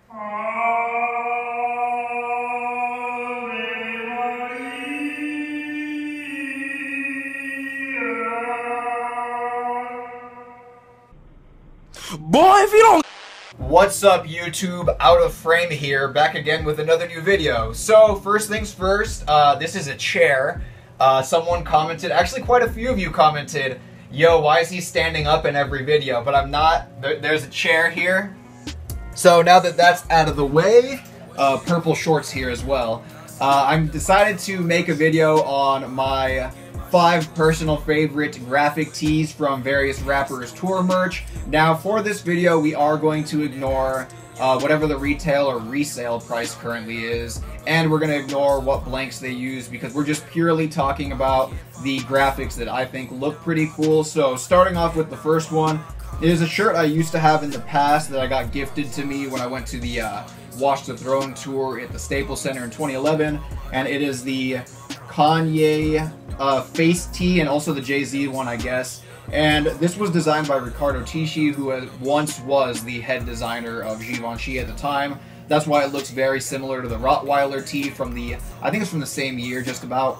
Boy, if you don't... What's up, YouTube? Out of Frame here, back again with another new video. So, first things first, this is a chair. Someone commented, actually quite a few of you commented, yo, why is he standing up in every video? But I'm not. There's a chair here. So now that that's out of the way, purple shorts here as well. I'm decided to make a video on my 5 personal favorite graphic tees from various rappers' tour merch. Now for this video we are going to ignore whatever the retail or resale price currently is, and we're going to ignore what blanks they use because we're just purely talking about the graphics that I think look pretty cool. So starting off with the first one, it is a shirt I used to have in the past that I got gifted to me when I went to the Watch the Throne tour at the Staples Center in 2011, and it is the Kanye face tee and also the Jay-Z one, I guess. And this was designed by Ricardo Tisci, who once was the head designer of Givenchy at the time. That's why it looks very similar to the Rottweiler tee from the, I think it's from the same year just about,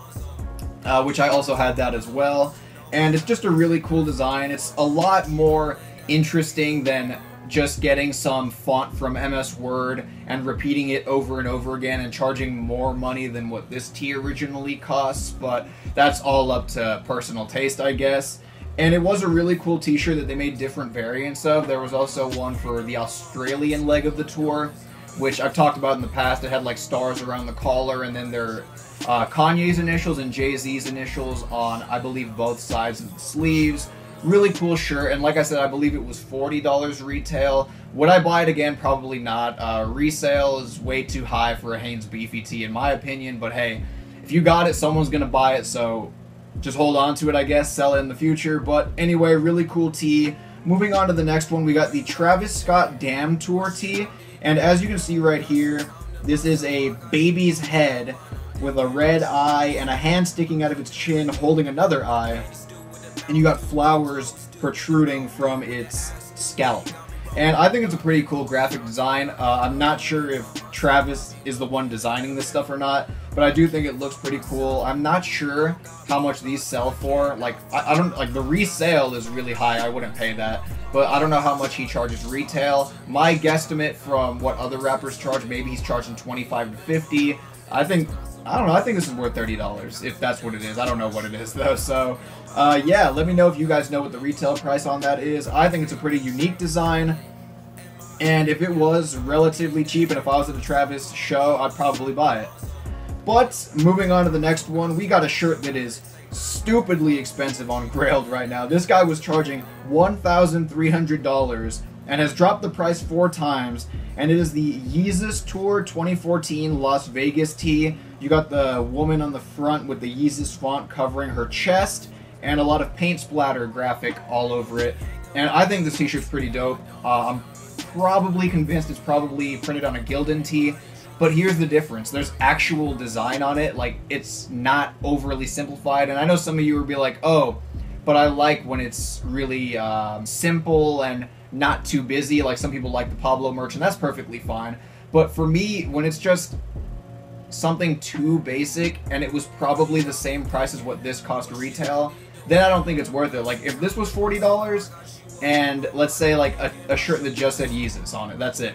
which I also had that as well. And it's just a really cool design. It's a lot more interesting than just getting some font from MS Word and repeating it over and over again and charging more money than what this tee originally costs, but that's all up to personal taste, I guess. And it was a really cool t-shirt that they made different variants of. There was also one for the Australian leg of the tour, which I've talked about in the past. It had like stars around the collar, and then their Kanye's initials and Jay-Z's initials on, I believe, both sides of the sleeves. Really cool shirt, and like I said, I believe it was $40 retail. Would I buy it again? Probably not. Resale is way too high for a Hanes Beefy tee in my opinion, but hey, if you got it, someone's gonna buy it, so just hold on to it, I guess, sell it in the future. But anyway, really cool tee. Moving on to the next one, we got the Travis Scott Damn Tour tee, and as you can see right here, this is a baby's head with a red eye and a hand sticking out of its chin holding another eye. And you got flowers protruding from its scalp. And I think it's a pretty cool graphic design. I'm not sure if Travis is the one designing this stuff or not, but I do think it looks pretty cool. I'm not sure how much these sell for. Like, I don't, like, the resale is really high. I wouldn't pay that. But I don't know how much he charges retail. My guesstimate from what other rappers charge, maybe he's charging $25 to $50. I don't know, I think this is worth $30, if that's what it is. I don't know what it is, though, so yeah, let me know if you guys know what the retail price on that is. I think it's a pretty unique design, and if it was relatively cheap, and if I was at a Travis show, I'd probably buy it. But, moving on to the next one, we got a shirt that is stupidly expensive on Grailed right now. This guy was charging $1,300, and has dropped the price 4 times, and it is the Yeezus Tour 2014 Las Vegas tee. You got the woman on the front with the Yeezus font covering her chest, and a lot of paint splatter graphic all over it. And I think this t-shirt's pretty dope. I'm probably convinced it's probably printed on a Gildan tee, but here's the difference. There's actual design on it, like, it's not overly simplified, and I know some of you will be like, oh, but I like when it's really simple and not too busy, like some people like the Pablo merch, and that's perfectly fine. But for me, when it's just something too basic, and it was probably the same price as what this cost retail, then I don't think it's worth it. Like, if this was $40, and let's say like a shirt that just said Yeezus on it, that's it,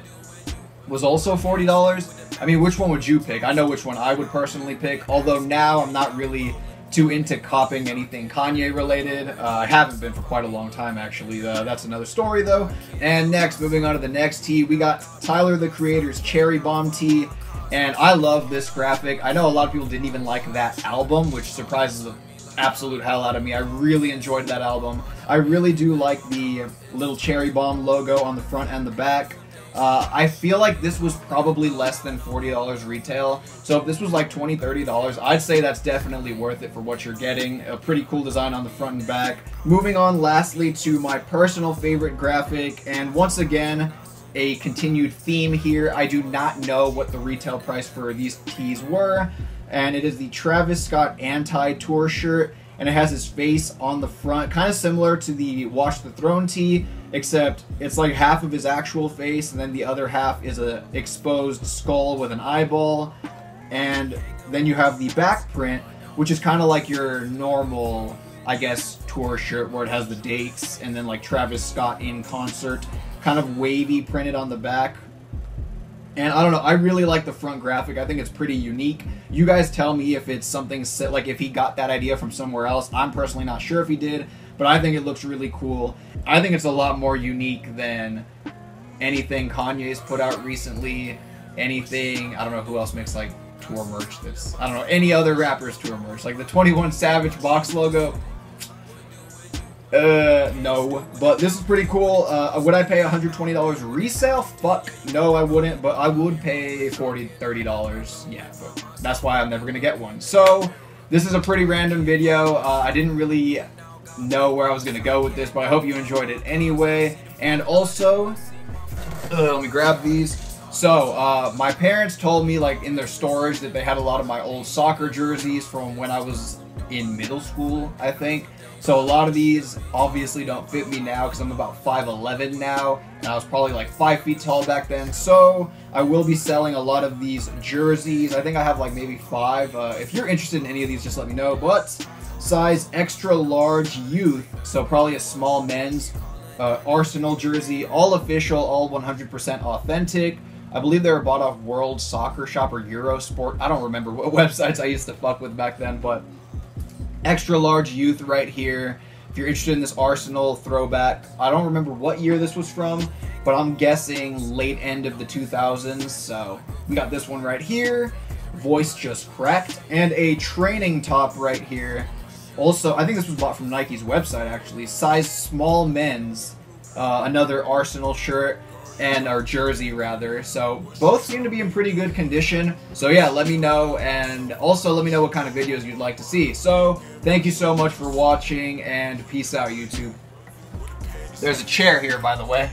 was also $40, I mean, which one would you pick? I know which one I would personally pick, although now I'm not really too into copying anything Kanye related. I haven't been for quite a long time, actually. That's another story, though. And next, moving on to the next tee, we got Tyler, the Creator's Cherry Bomb tee. And I love this graphic. I know a lot of people didn't even like that album, which surprises the absolute hell out of me. I really enjoyed that album. I really do like the little Cherry Bomb logo on the front and the back. I feel like this was probably less than $40 retail, so if this was like $20, $30, I'd say that's definitely worth it for what you're getting. A pretty cool design on the front and back. Moving on lastly to my personal favorite graphic, and once again, a continued theme here. I do not know what the retail price for these tees were, and it is the Travis Scott Anti-Tour shirt. and it has his face on the front, kind of similar to the Watch the Throne tee, except it's like half of his actual face, and then the other half is a exposed skull with an eyeball. And then you have the back print, which is kind of like your normal, I guess, tour shirt where it has the dates and then like Travis Scott in concert, kind of wavy printed on the back. And I don't know, I really like the front graphic. I think it's pretty unique. You guys tell me if it's something, like if he got that idea from somewhere else. I'm personally not sure if he did, but I think it looks really cool. I think it's a lot more unique than anything Kanye's put out recently. Anything, I don't know who else makes like tour merch that's, I don't know, any other rapper's tour merch. Like the 21 Savage box logo. No, but this is pretty cool. Would I pay $120 resale? Fuck, no, I wouldn't, but I would pay $40, $30. Yeah, but that's why I'm never gonna get one. So, this is a pretty random video. I didn't really know where I was gonna go with this, but I hope you enjoyed it anyway. And also, let me grab these. So, my parents told me, like, in their storage that they had a lot of my old soccer jerseys from when I was in middle school, I think. So a lot of these obviously don't fit me now because I'm about 5'11" now, and I was probably like 5 feet tall back then. So I will be selling a lot of these jerseys. I think I have like maybe 5. If you're interested in any of these, just let me know. But size extra large youth, so probably a small men's Arsenal jersey, all official, all 100% authentic. I believe they were bought off World Soccer Shop or Eurosport. I don't remember what websites I used to fuck with back then, but extra large youth right here. If you're interested in this Arsenal throwback, I don't remember what year this was from, but I'm guessing late end of the 2000s. So we got this one right here. Voice just cracked. And a training top right here. Also, I think this was bought from Nike's website actually. Size small men's. Another Arsenal shirt. And our jersey rather. So both seem to be in pretty good condition. So yeah, let me know, and also let me know what kind of videos you'd like to see. So thank you so much for watching, and peace out, YouTube. There's a chair here, by the way.